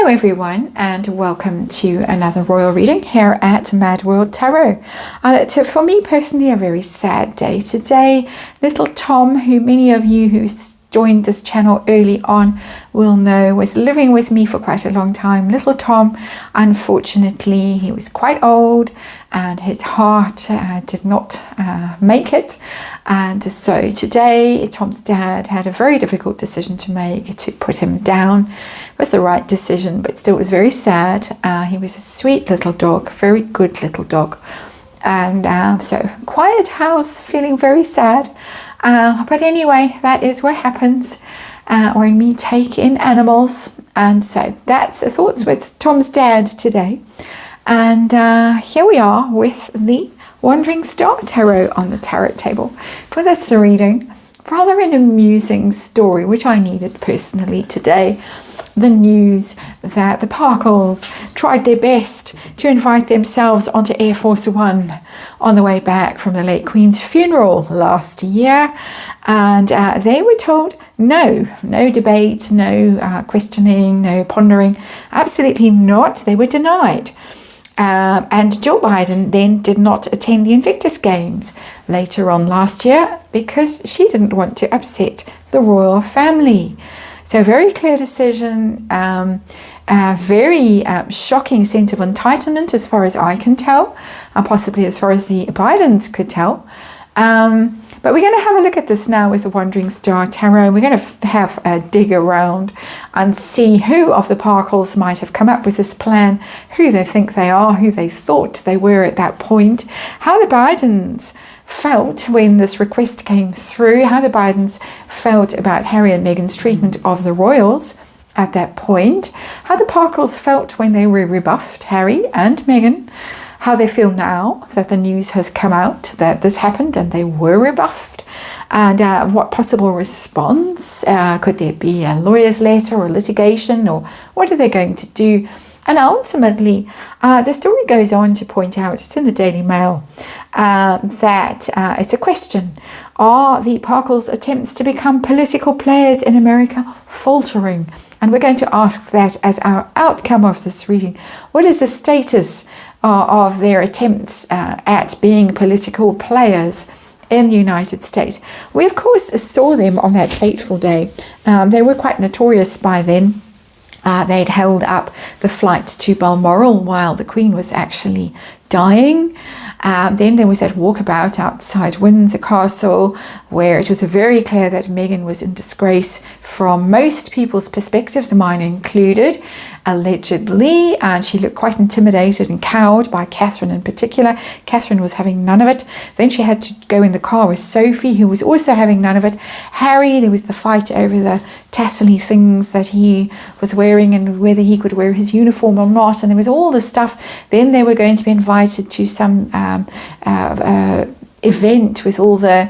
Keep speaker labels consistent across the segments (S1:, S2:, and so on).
S1: Hello everyone, and welcome to another royal reading here at Mad World Tarot. For me personally, a very sad day today. Little Tom, who many of you who joined this channel early on will know was living with me for quite a long time. Little Tom, unfortunately, he was quite old and his heart did not make it. And so today, Tom's dad had a very difficult decision to make to put him down. It was the right decision, but still it was very sad. He was a sweet little dog, very good little dog. And so quiet house, feeling very sad. But anyway, that is what happens when we take in animals. And so that's the thoughts with Tom's dad today. And here we are with the Wandering Star Tarot on the tarot table for this reading. Rather an amusing story, which I needed personally today. The news that the Parkles tried their best to invite themselves onto Air Force One on the way back from the late Queen's funeral last year. And they were told no debate, no questioning, no pondering. Absolutely not. They were denied. And Jill Biden then did not attend the Invictus Games later on last year because she didn't want to upset the royal family. So very clear decision, very shocking sense of entitlement as far as I can tell, and possibly as far as the Bidens could tell. But we're going to have a look at this now with the Wandering Star Tarot. We're going to have a dig around and see who of the Parkles might have come up with this plan, who they think they are, who they thought they were at that point, how the Bidens felt when this request came through, how the Bidens felt about Harry and Meghan's treatment of the royals at that point, how the Parkles felt when they were rebuffed, Harry and Meghan, how they feel now that the news has come out that this happened and they were rebuffed, and what possible response, could there be a lawyer's letter or litigation, or what are they going to do? And ultimately, the story goes on to point out, it's in the Daily Mail, that it's a question. Are the Parkles' attempts to become political players in America faltering? And we're going to ask that as our outcome of this reading. What is the status of their attempts at being political players in the United States? We, of course, saw them on that fateful day. They were quite notorious by then. They'd held up the flight to Balmoral while the Queen was actually dying. Then there was that walkabout outside Windsor Castle where it was very clear that Meghan was in disgrace from most people's perspectives, mine included, allegedly, and she looked quite intimidated and cowed by Catherine in particular. Catherine was having none of it. Then she had to go in the car with Sophie, who was also having none of it. Harry, there was the fight over the tassel-y things that he was wearing and whether he could wear his uniform or not, and there was all this stuff. Then they were going to be invited to some event with all the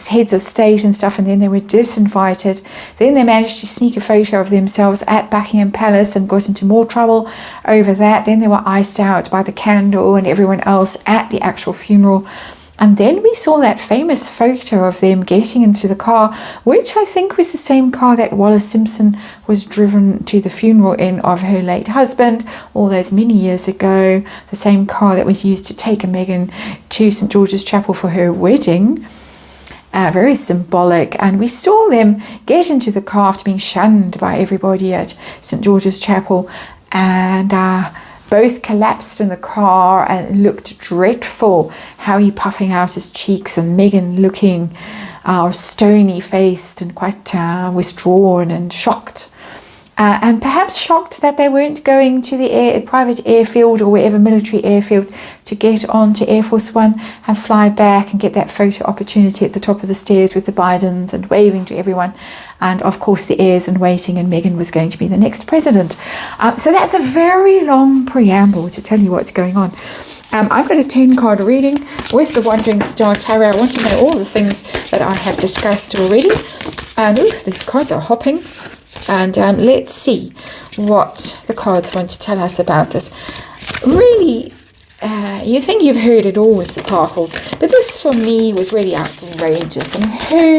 S1: heads of state and stuff, and then they were disinvited. Then they managed to sneak a photo of themselves at Buckingham Palace and got into more trouble over that. Then they were iced out by the candle and everyone else at the actual funeral. And then we saw that famous photo of them getting into the car, which I think was the same car that Wallis Simpson was driven to the funeral in of her late husband all those many years ago. The same car that was used to take Meghan to St. George's Chapel for her wedding. Very symbolic. And we saw them get into the car after being shunned by everybody at St. George's Chapel. And both collapsed in the car and looked dreadful. Harry puffing out his cheeks and Meghan looking stony-faced and quite withdrawn and shocked. And perhaps shocked that they weren't going to the private airfield or wherever military airfield to get onto Air Force One and fly back and get that photo opportunity at the top of the stairs with the Bidens and waving to everyone. And of course the heirs in waiting, and Meghan was going to be the next president. So that's a very long preamble to tell you what's going on. I've got a 10-card reading with the Wandering Star Tarot. I want to know all the things that I have discussed already. And these cards are hopping. And let's see what the cards want to tell us about this. Really, you think you've heard it all with the Parkles, but this for me was really outrageous. And who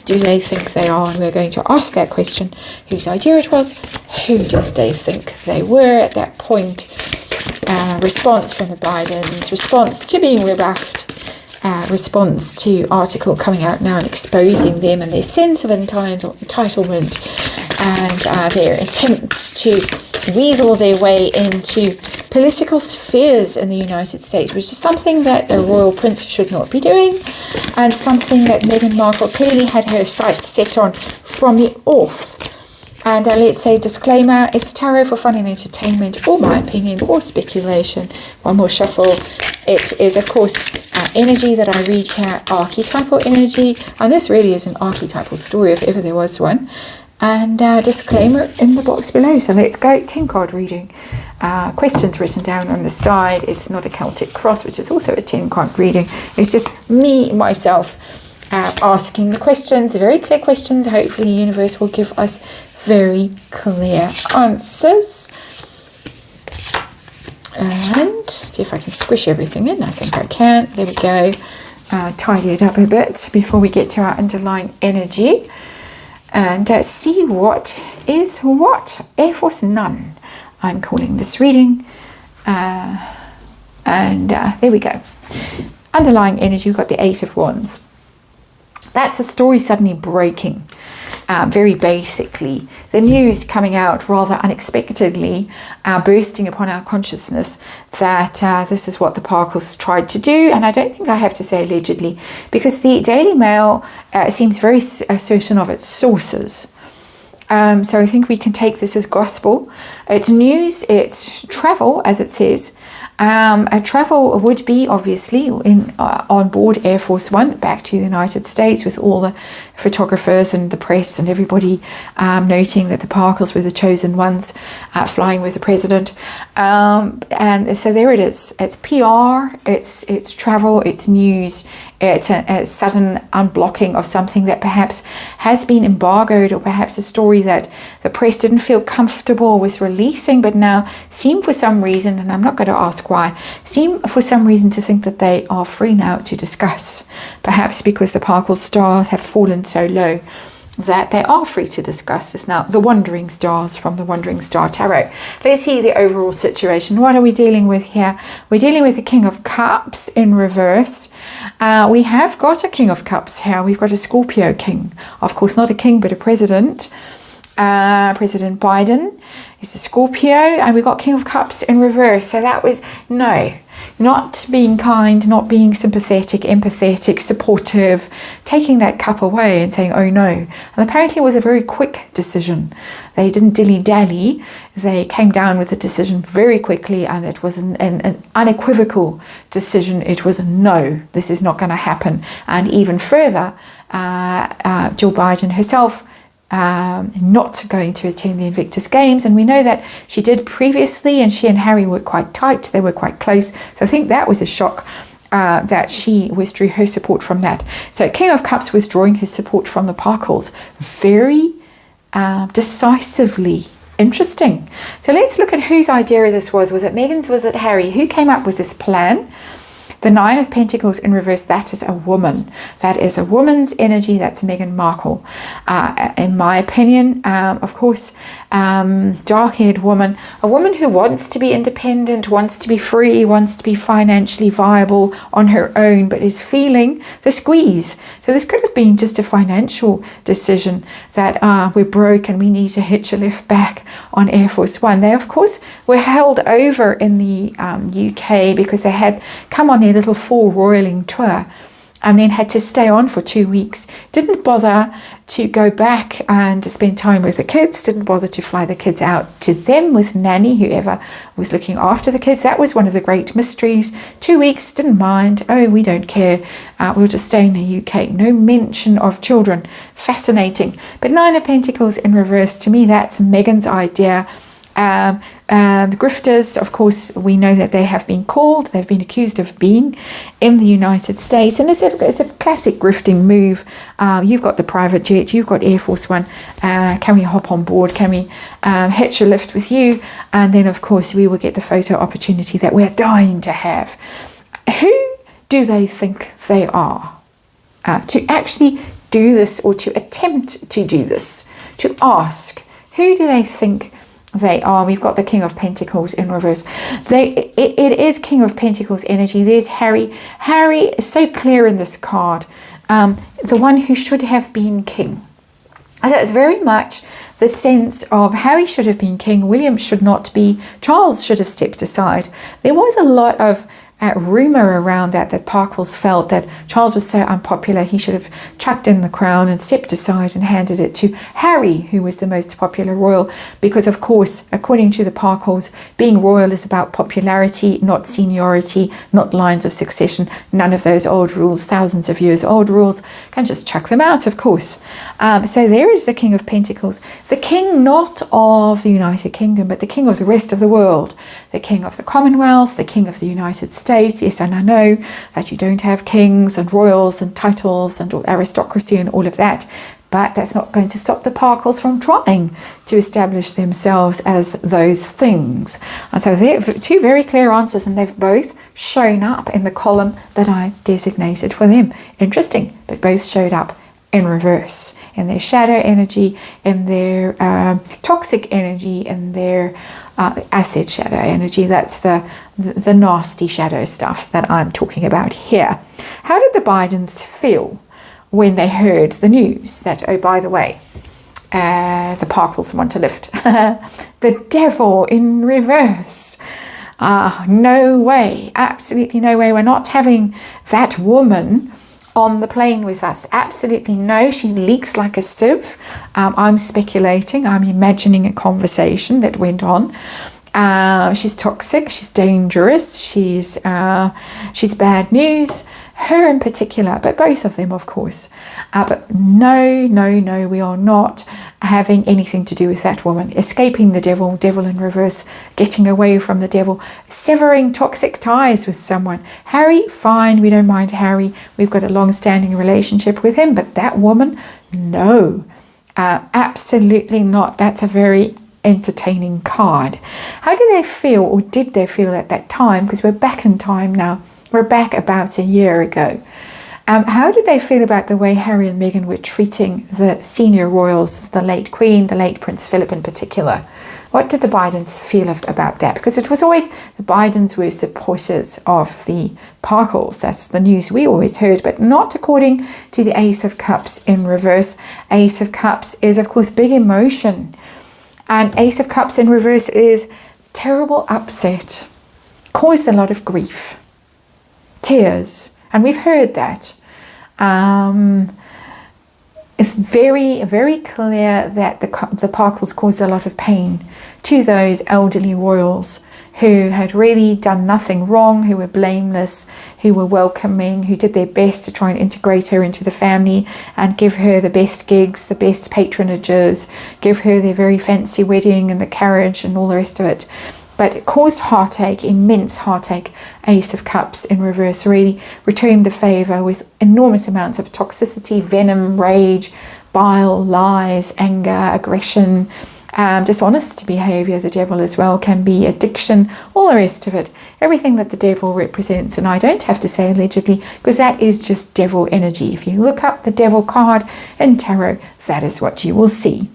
S1: do they think they are? And we're going to ask that question, whose idea it was, who did they think they were at that point? Response from the Bidens, response to being rebuffed, response to article coming out now and exposing them and their sense of entitlement and their attempts to weasel their way into political spheres in the United States, which is something that a royal prince should not be doing, and something that Meghan Markle clearly had her sights set on from the off. And let's say disclaimer, it's tarot for fun and entertainment, or my opinion, or speculation. One more shuffle. It is, of course, energy that I read here, archetypal energy, and this really is an archetypal story if ever there was one. And disclaimer in the box below. So let's go. 10 card reading. Questions written down on the side. It's not a Celtic cross, which is also a 10 card reading. It's just me, myself, asking the questions, very clear questions. Hopefully the universe will give us very clear answers. And see if I can squish everything in. I think I can. There we go. Tidy it up a bit before we get to our underlying energy. And see what is what. Air Force None, I'm calling this reading. There we go. Underlying energy, we've got the 8 of Wands. That's a story suddenly breaking. Very basically, the news coming out rather unexpectedly, bursting upon our consciousness that this is what the Parkles tried to do. And I don't think I have to say allegedly, because the Daily Mail seems very certain of its sources. So I think we can take this as gospel. It's news, it's travel, as it says. A travel would be obviously on board Air Force One back to the United States, with all the photographers and the press and everybody noting that the Parkles were the chosen ones flying with the president. And so there it is. It's PR, it's travel, it's news. It's a sudden unblocking of something that perhaps has been embargoed, or perhaps a story that the press didn't feel comfortable with releasing, but now seem for some reason, and I'm not going to ask why, seem for some reason to think that they are free now to discuss. Perhaps because the Parkle stars have fallen so low that they are free to discuss this now. The Wandering Stars from the Wandering Star Tarot. Let's see the overall situation. What are we dealing with here? We're dealing with the King of Cups in reverse. We have got a King of Cups here. We've got a Scorpio King. Of course, not a king, but a president. President Biden is the Scorpio, and we got King of Cups in reverse. So that was not being kind, not being sympathetic, empathetic, supportive, taking that cup away and saying, oh no. And apparently it was a very quick decision. They didn't dilly-dally. They came down with a decision very quickly, and it was an unequivocal decision. It was a no, this is not going to happen. And even further, Jill Biden herself not going to attend the Invictus Games, and we know that she did previously, and she and Harry were quite tight, they were quite close, so I think that was a shock that she withdrew her support from that. So King of Cups withdrawing his support from the Parkles very decisively. Interesting. So let's look at whose idea this was. Was it Meghan's? Was it Harry? Who came up with this plan? The 9 of Pentacles in reverse, that is a woman. That is a woman's energy. That's Meghan Markle. In my opinion, of course, dark-haired woman. A woman who wants to be independent, wants to be free, wants to be financially viable on her own, but is feeling the squeeze. So this could have been just a financial decision that we're broke and we need to hitch a lift back on Air Force One. They, of course, were held over in the UK because they had come on their little full royaling tour and then had to stay on for 2 weeks. Didn't bother to go back and to spend time with the kids, didn't bother to fly the kids out to them with nanny, whoever was looking after the kids. That was one of the great mysteries. 2 weeks, didn't mind. Oh, we don't care. We'll just stay in the UK. No mention of children. Fascinating. But 9 of Pentacles in reverse, to me, that's Meghan's idea. The grifters, of course, we know that they have been called, they've been accused of being in the United States, and it's a classic grifting move. You've got the private jet, you've got Air Force One, can we hop on board, can we hitch a lift with you, and then of course we will get the photo opportunity that we're dying to have. Who do they think they are to actually do this or to attempt to do this, to ask, who do they think they are? We've got the King of Pentacles in reverse. It is King of Pentacles energy. There's Harry. Harry is so clear in this card. The one who should have been king. So it's very much the sense of Harry should have been king, William should not be, Charles should have stepped aside. There was a lot of rumour around that Parkles felt that Charles was so unpopular he should have chucked in the crown and stepped aside and handed it to Harry, who was the most popular royal, because of course, according to the Parkles, being royal is about popularity, not seniority, not lines of succession. None of those old rules, thousands of years old rules, can just chuck them out, of course. So there is the King of Pentacles, the king not of the United Kingdom, but the king of the rest of the world, the king of the Commonwealth, the king of the United States. Yes, and I know that you don't have kings and royals and titles and aristocracy and all of that, but that's not going to stop the Parkles from trying to establish themselves as those things. And so they're two very clear answers, and they've both shown up in the column that I designated for them. Interesting, but both showed up in reverse, in their shadow energy, in their toxic energy, in their acid shadow energy. That's the nasty shadow stuff that I'm talking about here. How did the Bidens feel when they heard the news that, oh, by the way, the Parkles want to lift the devil in reverse? No way, absolutely no way. We're not having that woman on the plane with us. Absolutely no. She leaks like a sieve. I'm speculating. I'm imagining a conversation that went on. She's toxic. She's dangerous. She's bad news. Her in particular, but both of them, of course. But no, we are not having anything to do with that woman. Escaping the devil, devil in reverse, getting away from the devil, severing toxic ties with someone. Harry, fine, we don't mind Harry. We've got a long-standing relationship with him, but that woman, no, absolutely not. That's a very entertaining card. How do they feel, or did they feel at that time? Because we're back in time now. We're back about a year ago. How did they feel about the way Harry and Meghan were treating the senior royals, the late Queen, the late Prince Philip in particular? What did the Bidens feel about that? Because it was always the Bidens were supporters of the Parkles. That's the news we always heard, but not according to the Ace of Cups in reverse. Ace of Cups is, of course, big emotion. And Ace of Cups in reverse is terrible upset, caused a lot of grief, tears, and we've heard that. It's very, very clear that the Parkles caused a lot of pain to those elderly royals who had really done nothing wrong, who were blameless, who were welcoming, who did their best to try and integrate her into the family and give her the best gigs, the best patronages, give her their very fancy wedding and the carriage and all the rest of it. But it caused heartache, immense heartache. Ace of Cups in reverse really returned the favour with enormous amounts of toxicity, venom, rage, bile, lies, anger, aggression, dishonest behaviour. The devil as well can be addiction, all the rest of it. Everything that the devil represents. And I don't have to say allegedly, because that is just devil energy. If you look up the devil card in tarot, that is what you will see.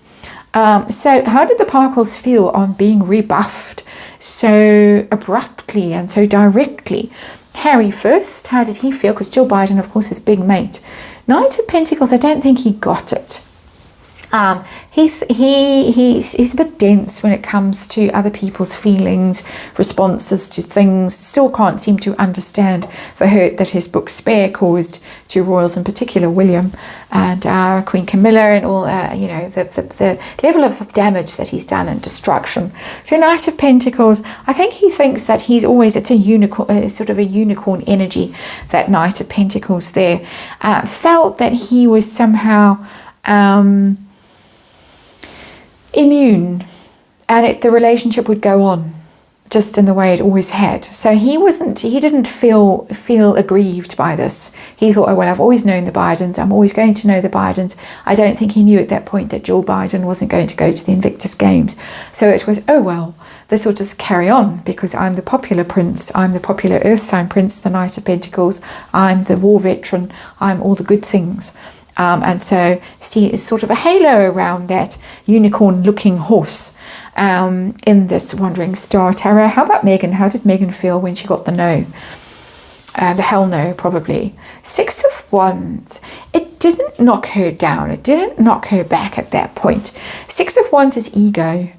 S1: So how did the Parkles feel on being rebuffed so abruptly and so directly? Harry first, how did he feel? Because Jill Biden, of course, is big mate. Knight of Pentacles, I don't think he got it. He's a bit dense when it comes to other people's feelings, responses to things. Still can't seem to understand the hurt that his book Spare caused to royals, in particular William and Queen Camilla, and all the level of damage that he's done and destruction. So Knight of Pentacles, I think he thinks that it's a unicorn, sort of a unicorn energy. That Knight of Pentacles there felt that he was somehow immune, and the relationship would go on just in the way it always had. So he didn't feel aggrieved by this. He thought, oh well, I've always known the Bidens, I'm always going to know the Bidens. I don't think he knew at that point that Jill Biden wasn't going to go to the Invictus Games. So it was, oh well, this will just carry on because I'm the popular prince, I'm the popular earth sign prince, the Knight of Pentacles, I'm the war veteran, I'm all the good things. And so see is sort of a halo around that unicorn-looking horse in this Wandering Star Tarot. How about Megan? How did Megan feel when she got the no? The hell no, probably. 6 of Wands. It didn't knock her down. It didn't knock her back at that point. 6 of Wands is ego.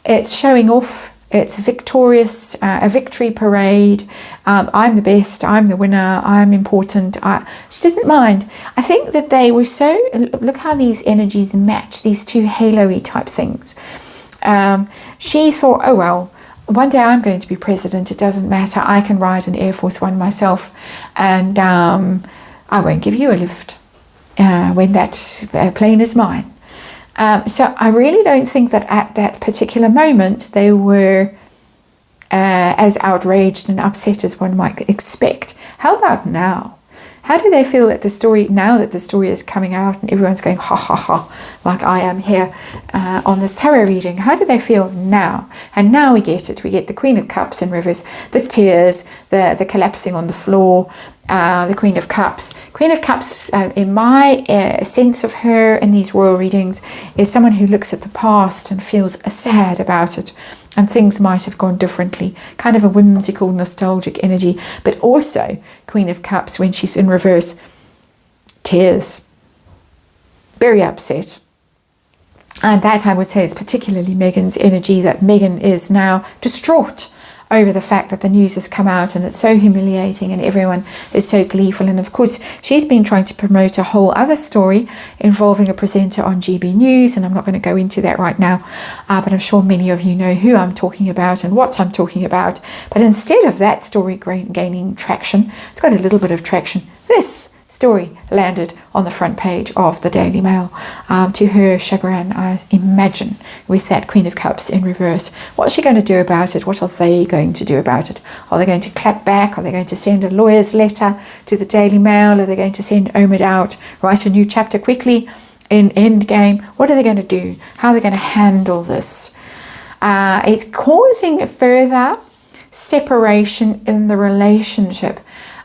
S1: It's showing off. It's victorious, a victory parade. I'm the best. I'm the winner. I'm important. She didn't mind. I think that they were so... Look how these energies match, these two halo-y type things. She thought, oh, well, one day I'm going to be president. It doesn't matter. I can ride an Air Force One myself. And I won't give you a lift when that plane is mine. So I really don't think that at that particular moment they were as outraged and upset as one might expect. How about now? How do they feel at the story, now that the story is coming out and everyone's going ha ha ha, like I am here on this tarot reading? How do they feel now? And now we get it. We get the Queen of Cups in reverse, the tears, the collapsing on the floor, the Queen of Cups. Queen of Cups, in my sense of her in these royal readings, is someone who looks at the past and feels sad about it. And things might have gone differently. Kind of a whimsical, nostalgic energy. But also, Queen of Cups, when she's in reverse, tears. Very upset. And that, I would say, is particularly Megan's energy, that Megan is now distraught over the fact that the news has come out and it's so humiliating and everyone is so gleeful. And of course, she's been trying to promote a whole other story involving a presenter on GB News, and I'm not going to go into that right now, but I'm sure many of you know who I'm talking about and what I'm talking about. But instead of that story gaining traction, it's got a little bit of traction. This story landed on the front page of the Daily Mail, to her chagrin, I imagine, with that Queen of Cups in reverse. What's she going to do about it? What are they going to do about it? Are they going to clap back? Are they going to send a lawyer's letter to the Daily Mail? Are they going to send Omid out, write a new chapter quickly in Endgame? What are they going to do? How are they going to handle this? It's causing further separation in the relationship.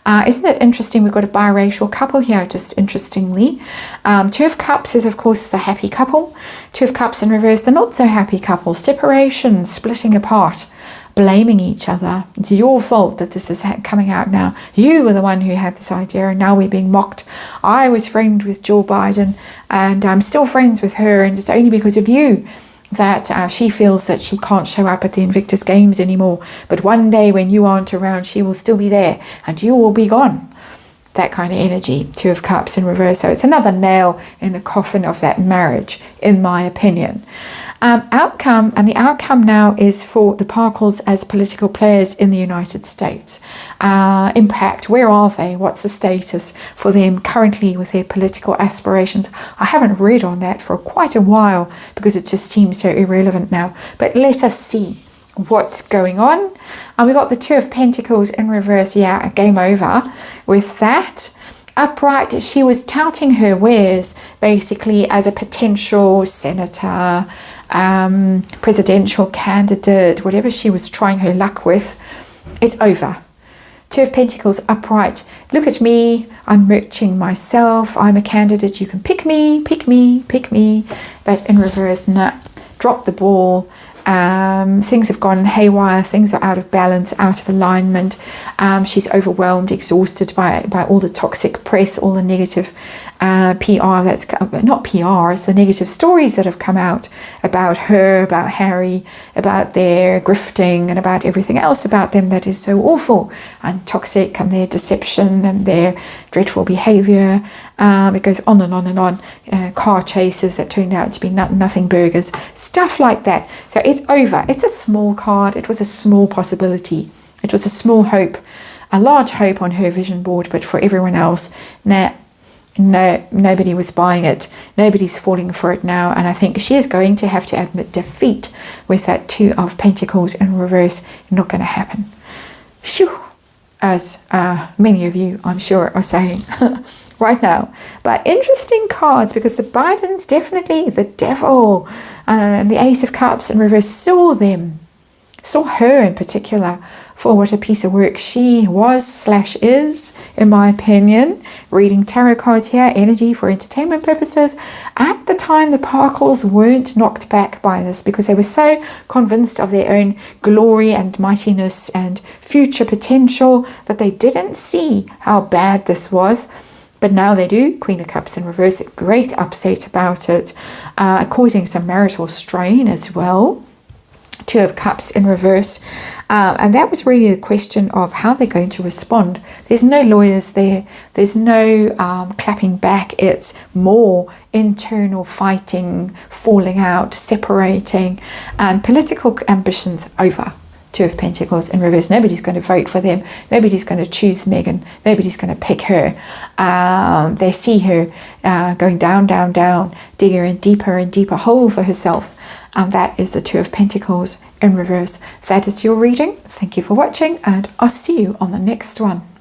S1: Isn't it interesting? We've got a biracial couple here, just interestingly. 2 of Cups is, of course, the happy couple. 2 of Cups in reverse, the not so happy couple. Separation, splitting apart, blaming each other. It's your fault that this is coming out now. You were the one who had this idea and now we're being mocked. I was friends with Joe Biden and I'm still friends with her, and it's only because of you that she feels that she can't show up at the Invictus Games anymore. But one day when you aren't around, she will still be there and you will be gone. That kind of energy. 2 of Cups in reverse. So it's another nail in the coffin of that marriage, in my opinion. Outcome, and the outcome now is for the Parkles as political players in the United States. Impact, where are they? What's the status for them currently with their political aspirations? I haven't read on that for quite a while because it just seems so irrelevant now. But let us see what's going on. And we got the 2 of Pentacles in reverse. Yeah, game over with that. Upright, she was touting her wares basically as a potential senator, presidential candidate, whatever she was trying her luck with. It's over. 2 of Pentacles upright. Look at me. I'm merching myself. I'm a candidate. You can pick me, pick me, pick me. But in reverse, nah. Drop the ball. Things have gone haywire, things are out of balance, out of alignment. She's overwhelmed, exhausted by all the toxic press, all the negative PR that's not PR, it's the negative stories that have come out about her, about Harry, about their grifting and about everything else about them that is so awful and toxic, and their deception and their dreadful behavior. It goes on and on and on. Car chases that turned out to be nothing burgers, stuff like that. So it's over. It's a small card. It was a small possibility. It was a small hope, a large hope on her vision board, but for everyone else, no, nobody was buying it. Nobody's falling for it now, and I think she is going to have to admit defeat with that 2 of Pentacles in reverse. Not going to happen. Shoo, as many of you, I'm sure, are saying right now. But interesting cards, because the Biden's definitely the devil, and the Ace of Cups in reverse saw them saw her in particular for what a piece of work she was/is, in my opinion. Reading tarot cards here, energy for entertainment purposes. At the time, the Parkles weren't knocked back by this because they were so convinced of their own glory and mightiness and future potential that they didn't see how bad this was. But now they do. Queen of Cups in reverse, great upset about it, causing some marital strain as well. Two of Cups in reverse, and that was really the question of how they're going to respond. There's no lawyers there, there's no clapping back. It's more internal fighting, falling out, separating, and political ambitions over. Two of Pentacles in reverse. Nobody's going to vote for them. Nobody's going to choose Megan. Nobody's going to pick her. They see her going down, down, down, digging a deeper and deeper hole for herself. And that is the Two of Pentacles in reverse. That is your reading. Thank you for watching, and I'll see you on the next one.